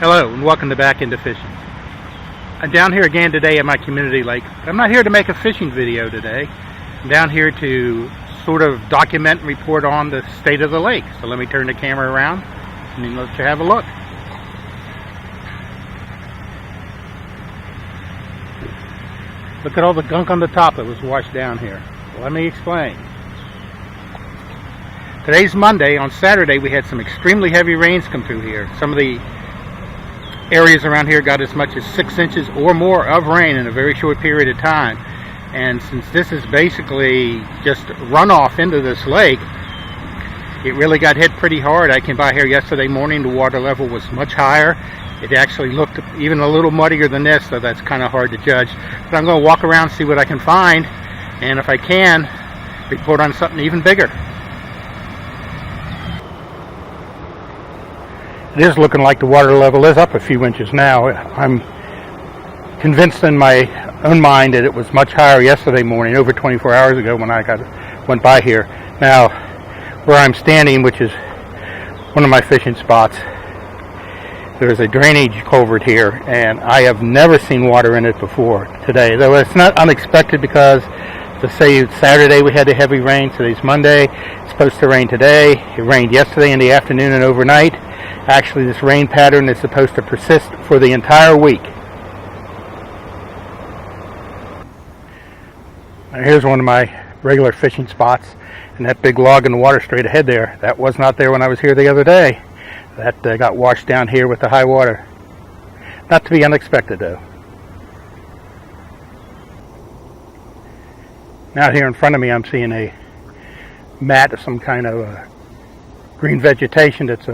Hello and welcome to Back Into Fishing. I'm down here again today at my community lake. I'm not here to make a fishing video today. I'm down here to sort of document and report on the state of the lake. So let me turn the camera around and let you have a look. Look at all the gunk on the top that was washed down here. Let me explain. Today's Monday. On Saturday we had some extremely heavy rains come through here. Some of the areas around here got as much as 6 inches or more of rain in a very short period of time. And since this is basically just runoff into this lake, it really got hit pretty hard. I came by here yesterday morning, the water level was much higher. It actually looked even a little muddier than this, so that's kind of hard to judge. But I'm going to walk around, see what I can find, and if I can, report on something even bigger. It is looking like the water level is up a few inches now. I'm convinced in my own mind that it was much higher yesterday morning, over 24 hours ago when I went by here. Now, where I'm standing, which is one of my fishing spots, there's a drainage culvert here, and I have never seen water in it before today. Though it's not unexpected because, to say Saturday we had a heavy rain, today's Monday, it's supposed to rain today. It rained yesterday in the afternoon and overnight. Actually, this rain pattern is supposed to persist for the entire week. Now, here's one of my regular fishing spots, and that big log in the water straight ahead there, that was not there when I was here the other day. That got washed down here with the high water. Not to be unexpected, though. Now here in front of me, I'm seeing a mat of some kind of green vegetation that's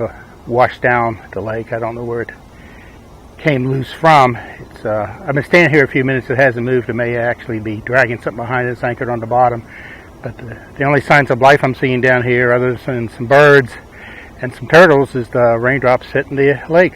washed down the lake. I don't know where it came loose from. I've been standing here a few minutes. It hasn't moved. It may actually be dragging something behind it. It's anchored on the bottom. But the only signs of life I'm seeing down here, other than some birds and some turtles, is the raindrops hitting the lake.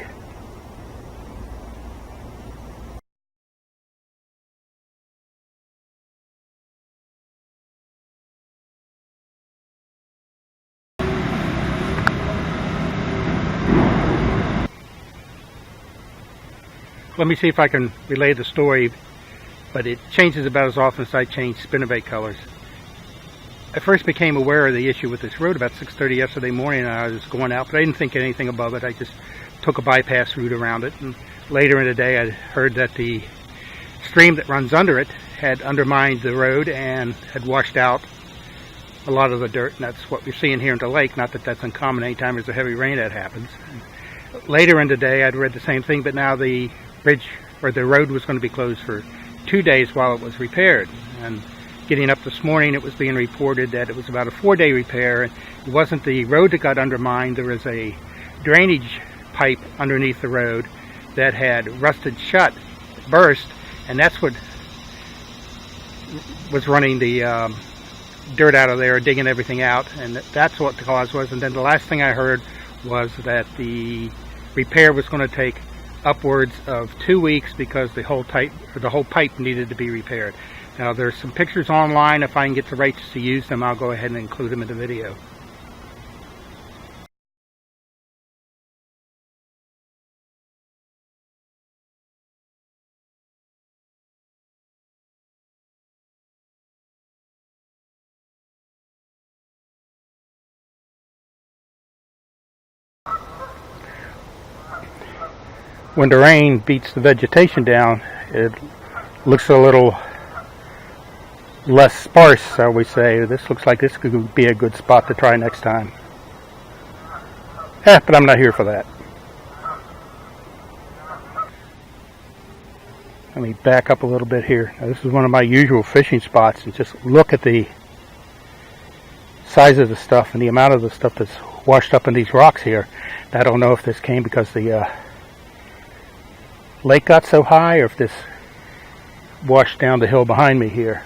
Let me see if I can relay the story, but it changes about as often as I change spinnerbait colors. I first became aware of the issue with this road about 6:30 yesterday morning, and I was going out, but I didn't think anything above it. I just took a bypass route around it, and later in the day I heard that the stream that runs under it had undermined the road and had washed out a lot of the dirt, and that's what we're seeing here in the lake. Not that that's uncommon. Anytime there's a heavy rain, that happens. And later in the day I'd read the same thing, but now the bridge or the road was going to be closed for 2 days while it was repaired. And getting up this morning, it was being reported that it was about a 4-day repair. It wasn't the road that got undermined. There was a drainage pipe underneath the road that had rusted shut, burst, and that's what was running the dirt out of there, digging everything out, and that's what the cause was. And then the last thing I heard was that the repair was going to take upwards of 2 weeks because the whole pipe needed to be repaired. Now there's some pictures online. If I can get the rights to use them, I'll go ahead and include them in the video. When the rain beats the vegetation down, it looks a little less sparse, shall we say. This looks like this could be a good spot to try next time. But I'm not here for that. Let me back up a little bit here. Now, this is one of my usual fishing spots, and just look at the size of the stuff and the amount of the stuff that's washed up in these rocks here. I don't know if this came because the lake got so high, or if this washed down the hill behind me here.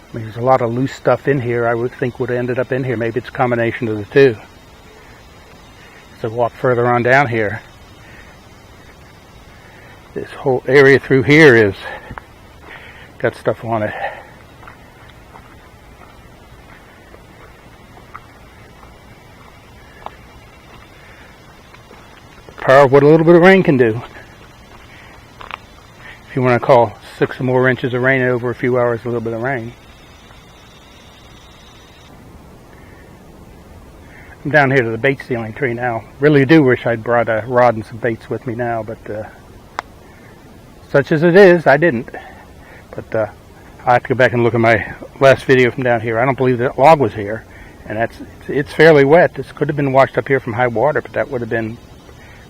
I mean, there's a lot of loose stuff in here I would think would have ended up in here. Maybe it's a combination of the two. So walk further on down here. This whole area through here is got stuff on it. power of what a little bit of rain can do. If you want to call 6 or more inches of rain over a few hours a little bit of rain. I'm down here to the bait stealing tree now. Really do wish I'd brought a rod and some baits with me now, but such as it is, I didn't. But I have to go back and look at my last video from down here. I don't believe that log was here, and it's fairly wet. This could have been washed up here from high water, but that would have been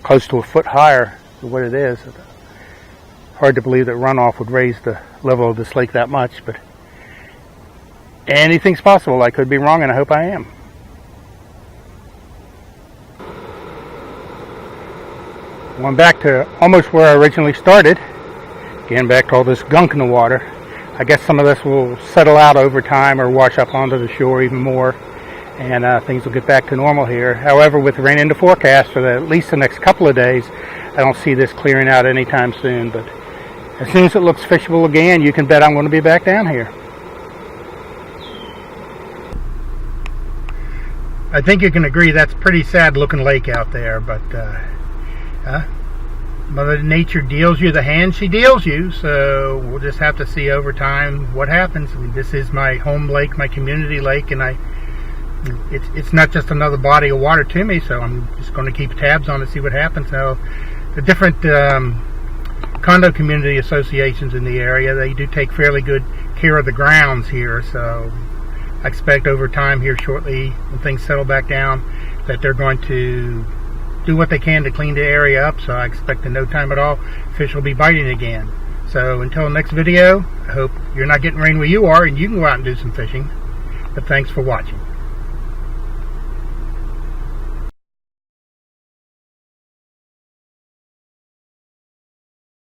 close to a foot higher than what it is. Hard to believe that runoff would raise the level of this lake that much, but anything's possible. I could be wrong, and I hope I am. Going back to almost where I originally started. Again, back to all this gunk in the water. I guess some of this will settle out over time or wash up onto the shore even more, and things will get back to normal here. However, with rain in the forecast for at least the next couple of days, I don't see this clearing out anytime soon. But as soon as it looks fishable again, you can bet I'm going to be back down here. I think you can agree that's a pretty sad looking lake out there, but Mother Nature deals you the hand she deals you, so we'll just have to see over time what happens. I mean, this is my home lake, my community lake, and it's not just another body of water to me, so I'm just going to keep tabs on it, see what happens. Now, the different condo community associations in the area, they do take fairly good care of the grounds here, so I expect over time here shortly, when things settle back down, that they're going to do what they can to clean the area up, so I expect in no time at all fish will be biting again. So until next video, I hope you're not getting rain where you are and you can go out and do some fishing. But thanks for watching.